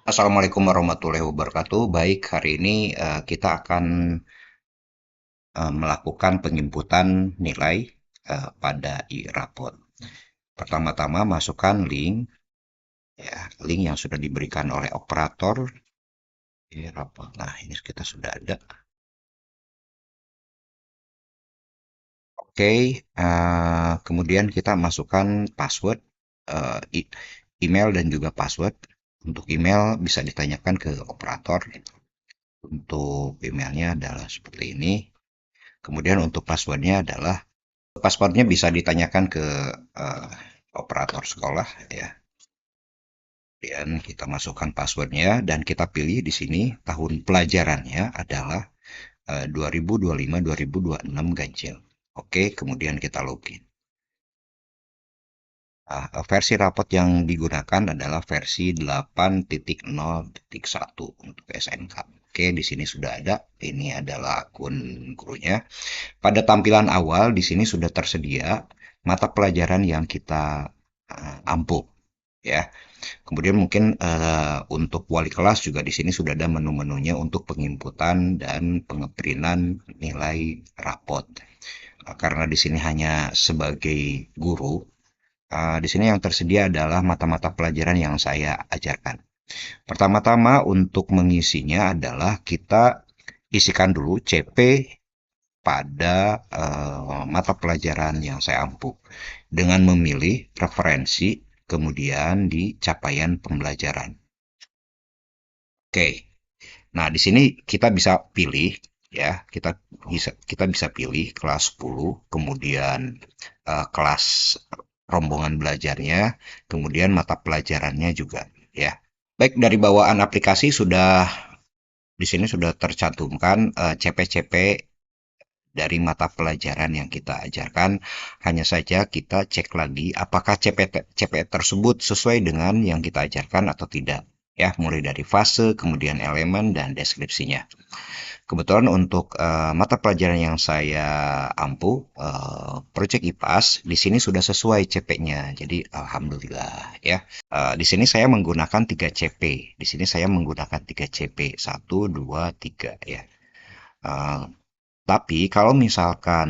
Assalamualaikum warahmatullahi wabarakatuh. Baik, hari ini kita akan melakukan penjemputan nilai pada e-raport. Pertama-tama masukkan link, ya, link yang sudah diberikan oleh operator e-raport. Nah, ini kita sudah ada. Oke, kemudian kita masukkan password, email dan juga password. Untuk email bisa ditanyakan ke operator. Untuk emailnya adalah seperti ini. Kemudian untuk passwordnya adalah passwordnya bisa ditanyakan ke eh, operator sekolah ya. Dan kita masukkan passwordnya dan kita pilih di sini tahun pelajarannya adalah 2025-2026 ganjil. Oke, kemudian kita login. Nah, versi rapot yang digunakan adalah versi 8.0.1 untuk SNK. Oke, di sini sudah ada. Ini adalah akun gurunya. Pada tampilan awal di sini sudah tersedia mata pelajaran yang kita ampuh ya. Kemudian mungkin untuk wali kelas juga di sini sudah ada menu-menunya untuk penginputan dan pengeprintan nilai rapot. Karena di sini hanya sebagai guru, di sini yang tersedia adalah mata-mata pelajaran yang saya ajarkan. Pertama-tama untuk mengisinya adalah kita isikan dulu CP pada mata pelajaran yang saya ampuh dengan memilih referensi kemudian di capaian pembelajaran. Oke. Nah, di sini kita bisa pilih ya, kita bisa pilih kelas 10, kemudian kelas rombongan belajarnya, kemudian mata pelajarannya juga ya. Baik, dari bawaan aplikasi sudah di sini sudah tercantumkan CP-CP dari mata pelajaran yang kita ajarkan. Hanya saja kita cek lagi apakah CP tersebut sesuai dengan yang kita ajarkan atau tidak. Ya, mulai dari fase, kemudian elemen, dan deskripsinya. Kebetulan untuk mata pelajaran yang saya ampuh, Project IPAS, di sini sudah sesuai CP-nya. Jadi, alhamdulillah ya. Di sini saya menggunakan 3 CP. Di sini saya menggunakan 3 CP. 1, 2, 3 ya. Eh, tapi kalau misalkan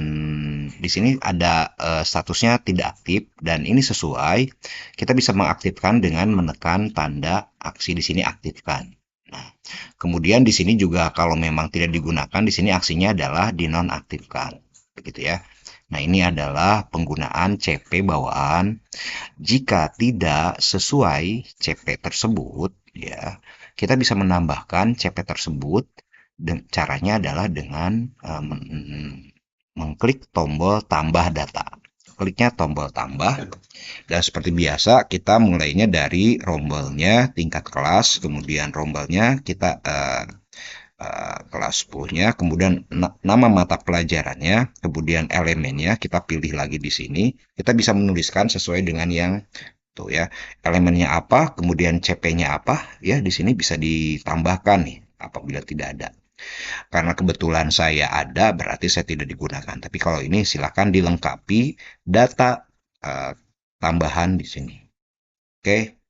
di sini ada statusnya tidak aktif dan ini sesuai, kita bisa mengaktifkan dengan menekan tanda aksi di sini aktifkan. Nah, kemudian di sini juga kalau memang tidak digunakan, di sini aksinya adalah dinonaktifkan. Begitu ya. Nah, ini adalah penggunaan CP bawaan. Jika tidak sesuai CP tersebut, ya, kita bisa menambahkan CP tersebut. Dan caranya adalah dengan mengklik tombol tambah data. Kliknya tombol tambah, dan seperti biasa kita mulainya dari rombelnya tingkat kelas, kemudian rombelnya kita kelas 10-nya, kemudian nama mata pelajarannya, kemudian elemennya kita pilih lagi di sini. Kita bisa menuliskan sesuai dengan yang tuh ya, elemennya apa, kemudian CP-nya apa, ya di sini bisa ditambahkan nih apabila tidak ada. Karena kebetulan saya ada, berarti saya tidak digunakan. Tapi kalau ini silakan dilengkapi data eh, tambahan di sini. Oke,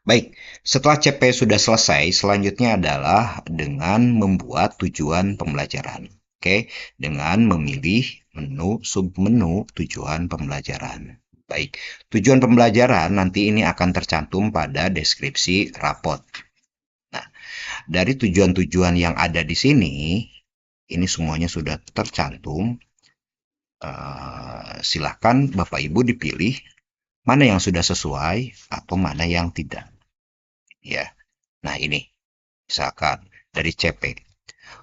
baik. Setelah CP sudah selesai, selanjutnya adalah dengan membuat tujuan pembelajaran. Oke, dengan memilih menu submenu tujuan pembelajaran. Baik, tujuan pembelajaran nanti ini akan tercantum pada deskripsi rapot. Nah, dari tujuan-tujuan yang ada di sini, ini semuanya sudah tercantum. Silahkan Bapak Ibu dipilih mana yang sudah sesuai atau mana yang tidak. Ya, nah ini misalkan dari CP.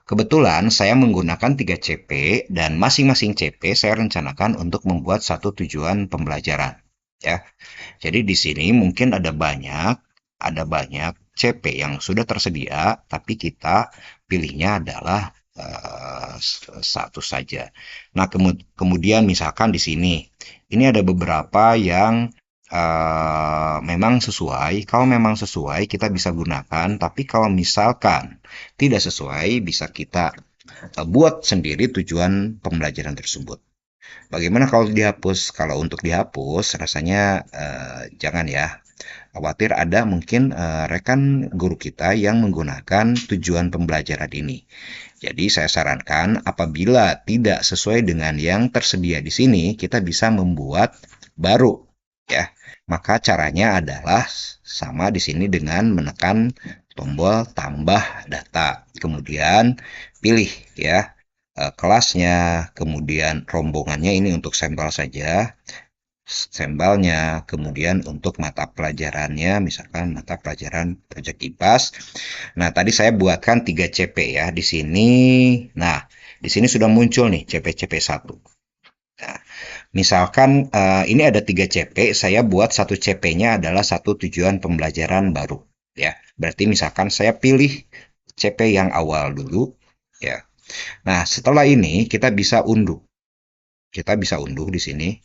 Kebetulan saya menggunakan 3 CP dan masing-masing CP saya rencanakan untuk membuat satu tujuan pembelajaran. Ya, jadi di sini mungkin ada banyak CP yang sudah tersedia, tapi kita pilihnya adalah satu saja. Nah, kemudian misalkan di sini, ini ada beberapa yang memang sesuai. Kalau memang sesuai, kita bisa gunakan. Tapi kalau misalkan tidak sesuai, bisa kita buat sendiri tujuan pembelajaran tersebut. Bagaimana kalau dihapus? Kalau untuk dihapus, rasanya jangan ya. khawatir ada mungkin rekan guru kita yang menggunakan tujuan pembelajaran ini. Jadi saya sarankan apabila tidak sesuai dengan yang tersedia di sini, kita bisa membuat baru ya. Maka caranya adalah sama di sini dengan menekan tombol tambah data. Kemudian pilih ya kelasnya, kemudian rombongannya ini untuk sampel saja, sampelnya, kemudian untuk mata pelajarannya, misalkan mata pelajaran proyek IPAS. Nah, tadi saya buatkan 3 CP ya di sini. Nah, di sini sudah muncul nih CP-CP1. Nah, misalkan ini ada 3 CP, saya buat satu CP-nya adalah satu tujuan pembelajaran baru. Ya, berarti misalkan saya pilih CP yang awal dulu. Ya, nah setelah ini kita bisa unduh. Kita bisa unduh di sini.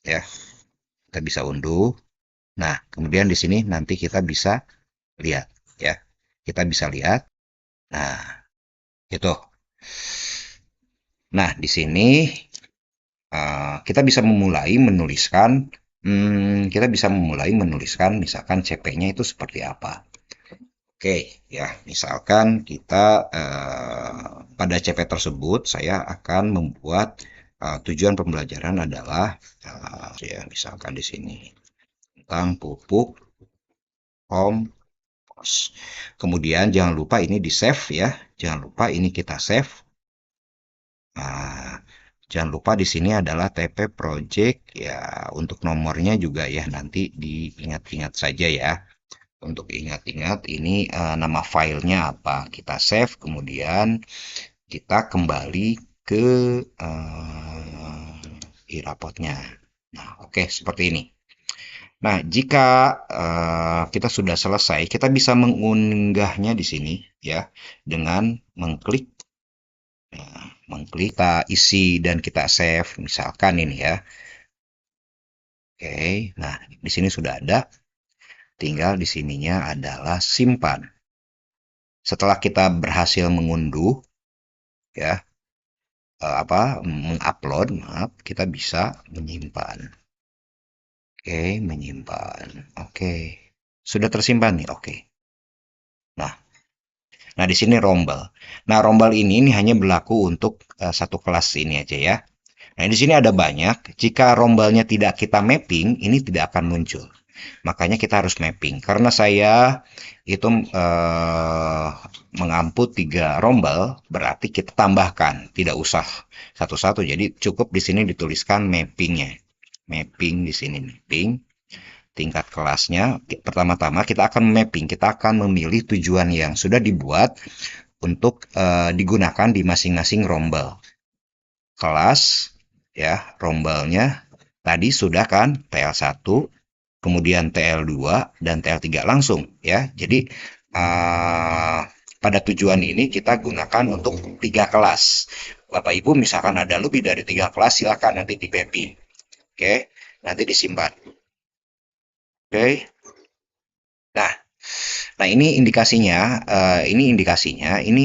Ya, kita bisa unduh. Nah, kemudian di sini nanti kita bisa lihat. Ya, kita bisa lihat. Nah, itu. Nah, di sini kita bisa memulai menuliskan. Kita bisa memulai menuliskan misalkan CP-nya itu seperti apa. Oke, ya, misalkan kita pada CP tersebut saya akan membuat tujuan pembelajaran adalah ya misalkan di sini tentang pupuk kompos. Kemudian jangan lupa ini di save ya, jangan lupa ini kita save. Nah, jangan lupa di sini adalah TP Project ya, untuk nomornya juga ya nanti diingat-ingat saja ya. Untuk ingat-ingat ini nama filenya apa. Kita save, kemudian kita kembali ke e-rapotnya. Nah, oke, seperti ini. Nah, jika kita sudah selesai, kita bisa mengunggahnya di sini ya dengan mengklik kita isi dan kita save misalkan ini ya. Oke, nah di sini sudah ada. Tinggal di sininya adalah simpan. Setelah kita berhasil mengunduh ya mengupload, maaf, kita bisa menyimpan. Oke, menyimpan. Oke. Sudah tersimpan nih. Oke. Nah, di sini rombel. Nah, rombel ini hanya berlaku untuk satu kelas ini aja ya. Nah, di sini ada banyak. Jika rombelnya tidak kita mapping, ini tidak akan muncul. Makanya kita harus mapping. Karena saya itu mengamput 3 rombel, berarti kita tambahkan. Tidak usah satu-satu. Jadi cukup di sini dituliskan mappingnya. Mapping di sini mapping. Tingkat kelasnya, pertama-tama kita akan mapping. Kita akan memilih tujuan yang sudah dibuat untuk digunakan di masing-masing rombel. Kelas, ya, rombelnya tadi sudah kan TL1, kemudian TL2 dan TL3 langsung ya. Jadi pada tujuan ini kita gunakan untuk 3 kelas. Bapak Ibu misalkan ada lebih dari 3 kelas, silakan nanti di mapping. Oke, nanti disimpan. Oke. Nah, ini indikasinya. Ini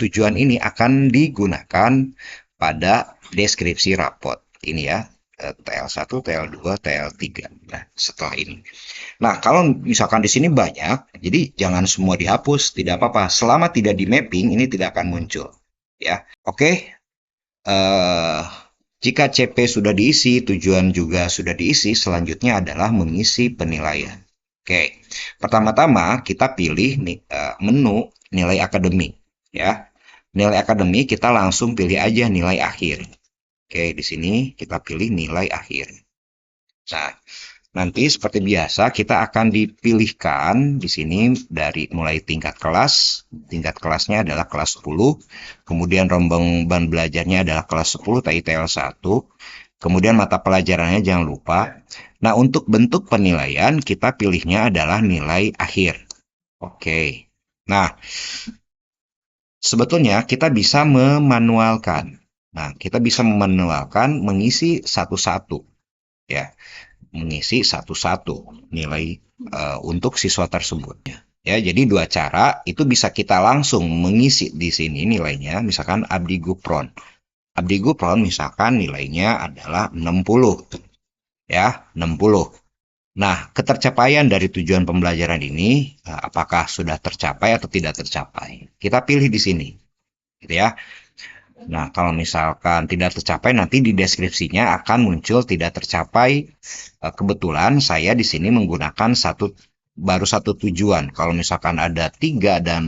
tujuan ini akan digunakan pada deskripsi rapot. Ini ya. TL1, TL2, TL3. Nah, setelah ini. Nah, kalau misalkan di sini banyak, jadi jangan semua dihapus, tidak apa-apa. Selama tidak di mapping, ini tidak akan muncul. Ya, oke. Jika CP sudah diisi, tujuan juga sudah diisi, selanjutnya adalah mengisi penilaian. Oke, pertama-tama kita pilih menu nilai akademik. Ya, nilai akademik kita langsung pilih aja nilai akhir. Oke, di sini kita pilih nilai akhir. Nah, nanti seperti biasa kita akan dipilihkan di sini dari mulai tingkat kelas. Tingkat kelasnya adalah kelas 10. Kemudian rombongan belajarnya adalah kelas 10 TITL1. Kemudian mata pelajarannya jangan lupa. Nah, untuk bentuk penilaian kita pilihnya adalah nilai akhir. Oke. Nah, sebetulnya kita bisa memanualkan. Nah, kita bisa memanualkan mengisi satu-satu. Ya, mengisi satu-satu nilai untuk siswa tersebut. Ya, jadi 2 cara itu bisa kita langsung mengisi di sini nilainya, misalkan Abdi Gupron. Abdi Gupron misalkan nilainya adalah 60. Ya, 60. Nah, ketercapaian dari tujuan pembelajaran ini, apakah sudah tercapai atau tidak tercapai? Kita pilih di sini, gitu ya. Nah, kalau misalkan tidak tercapai, nanti di deskripsinya akan muncul tidak tercapai. Kebetulan saya di sini menggunakan baru satu tujuan. Kalau misalkan ada 3 dan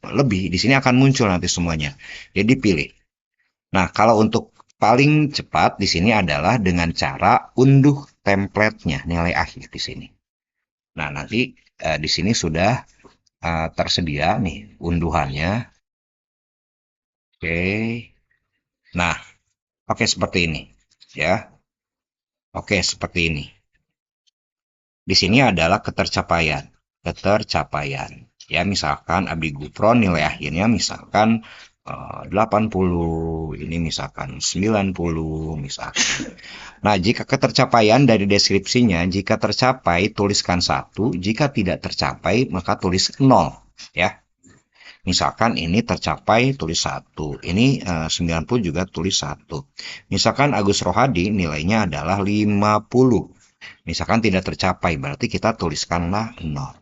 lebih, di sini akan muncul nanti semuanya. Jadi pilih. Nah, kalau untuk paling cepat di sini adalah dengan cara unduh template-nya, nilai akhir di sini. Nah, nanti di sini sudah tersedia nih unduhannya. Oke. Nah, oke seperti ini ya. Oke, seperti ini. Di sini adalah ketercapaian. Ketercapaian. Ya, misalkan Abdi Gupron nilai akhirnya misalkan 80, ini misalkan 90, misalkan. Nah, jika ketercapaian dari deskripsinya, jika tercapai tuliskan 1, jika tidak tercapai maka tulis 0, ya. Misalkan ini tercapai tulis 1, ini 90 juga tulis 1. Misalkan Agus Rohadi nilainya adalah 50. Misalkan tidak tercapai, berarti kita tuliskanlah 0.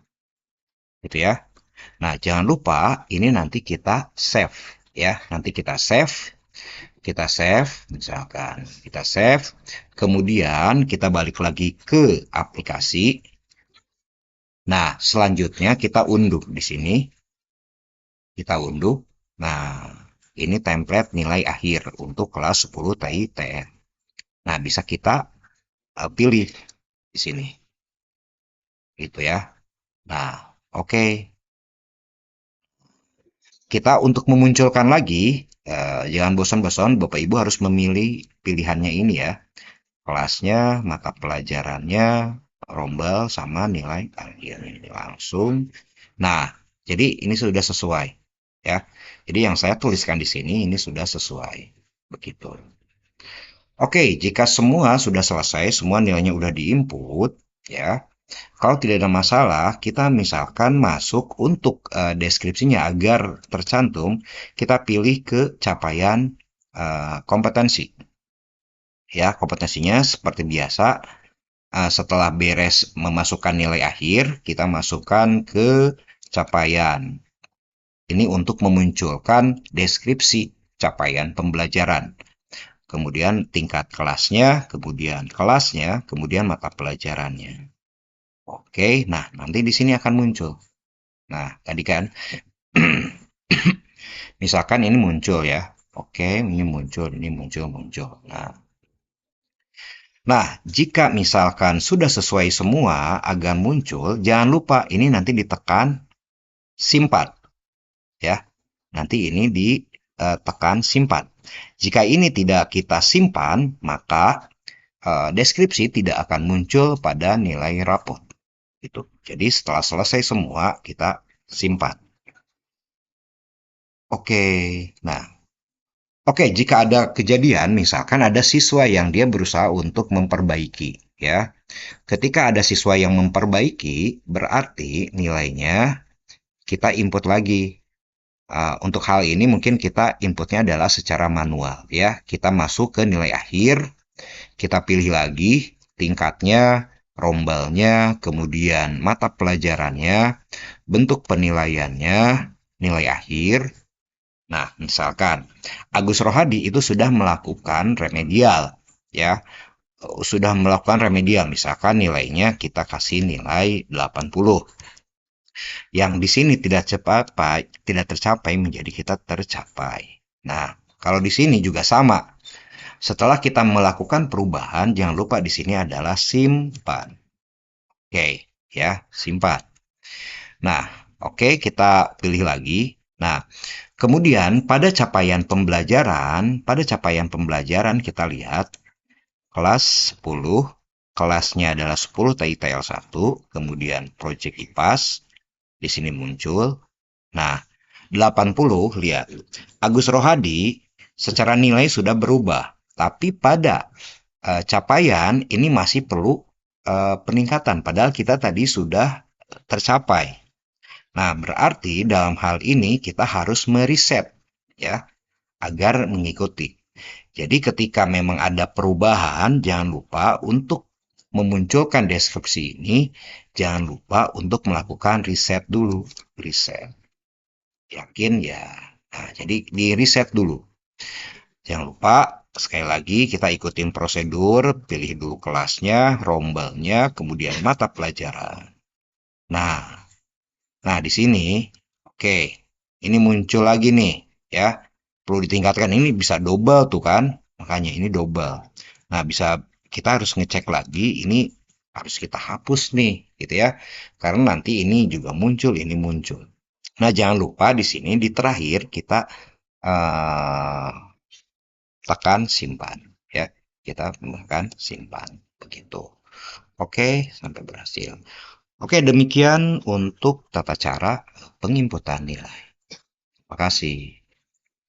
Gitu ya. Nah, jangan lupa ini nanti kita save ya. Nanti kita save, misalkan kita save, kemudian kita balik lagi ke aplikasi. Nah, selanjutnya kita unduh di sini. Kita unduh. Nah, ini template nilai akhir untuk kelas 10 TITN. Nah, bisa kita pilih di sini. Gitu ya. Nah, oke. Kita untuk memunculkan lagi, jangan bosan-bosan, Bapak Ibu harus memilih pilihannya ini ya. Kelasnya, mata pelajarannya, rombel, sama nilai akhir. Langsung. Nah, jadi ini sudah sesuai ya. Jadi yang saya tuliskan di sini ini sudah sesuai. Begitu. Oke, jika semua sudah selesai, semua nilainya sudah diinput, ya. Kalau tidak ada masalah, kita misalkan masuk untuk deskripsinya agar tercantum, kita pilih ke capaian kompetensi. Ya, kompetensinya seperti biasa, setelah beres memasukkan nilai akhir, kita masukkan ke capaian. Ini untuk memunculkan deskripsi capaian pembelajaran. Kemudian tingkat kelasnya, kemudian mata pelajarannya. Oke, nah nanti di sini akan muncul. Nah, tadi kan misalkan ini muncul ya. Oke, ini muncul, ini muncul. Nah, jika misalkan sudah sesuai semua agar muncul, jangan lupa ini nanti ditekan simpan ya. Nanti ini ditekan simpan. Jika ini tidak kita simpan, maka deskripsi tidak akan muncul pada nilai rapot. Gitu. Jadi setelah selesai semua, kita simpan. Oke, nah, oke, jika ada kejadian, misalkan ada siswa yang dia berusaha untuk memperbaiki, ya. Ketika ada siswa yang memperbaiki, berarti nilainya kita input lagi. Untuk hal ini mungkin kita inputnya adalah secara manual, ya. Kita masuk ke nilai akhir, kita pilih lagi tingkatnya, rombelnya, kemudian mata pelajarannya, bentuk penilaiannya, nilai akhir. Nah, misalkan Agus Rohadi itu sudah melakukan remedial, ya, sudah melakukan remedial, misalkan nilainya kita kasih nilai 80. Yang di sini tidak tercapai menjadi kita tercapai. Nah, kalau di sini juga sama. Setelah kita melakukan perubahan, jangan lupa di sini adalah simpan. Oke, ya, simpan. Nah, oke, kita pilih lagi. Nah, kemudian pada capaian pembelajaran kita lihat kelas 10, kelasnya adalah 10 TITL 1, kemudian Project IPAS di sini muncul. Nah, 80 lihat. Agus Rohadi secara nilai sudah berubah, tapi pada capaian ini masih perlu peningkatan padahal kita tadi sudah tercapai. Nah, berarti dalam hal ini kita harus mereset ya agar mengikuti. Jadi ketika memang ada perubahan, jangan lupa untuk memunculkan deskripsi ini, jangan lupa untuk melakukan riset dulu. Riset. Yakin ya. Nah, jadi di riset dulu. Jangan lupa, sekali lagi kita ikutin prosedur, pilih dulu kelasnya, rombelnya, kemudian mata pelajaran. Nah, nah di sini, oke, ini muncul lagi nih, ya. Perlu ditingkatkan, ini bisa double tuh kan, makanya ini double. Nah, bisa kita harus ngecek lagi, ini harus kita hapus nih, gitu ya. Karena nanti ini juga muncul, ini muncul. Nah, jangan lupa di sini di terakhir kita eh, tekan simpan, ya. Kita tekan simpan, begitu. Oke, sampai berhasil. Oke, demikian untuk tata cara penginputan nilai. Terima kasih.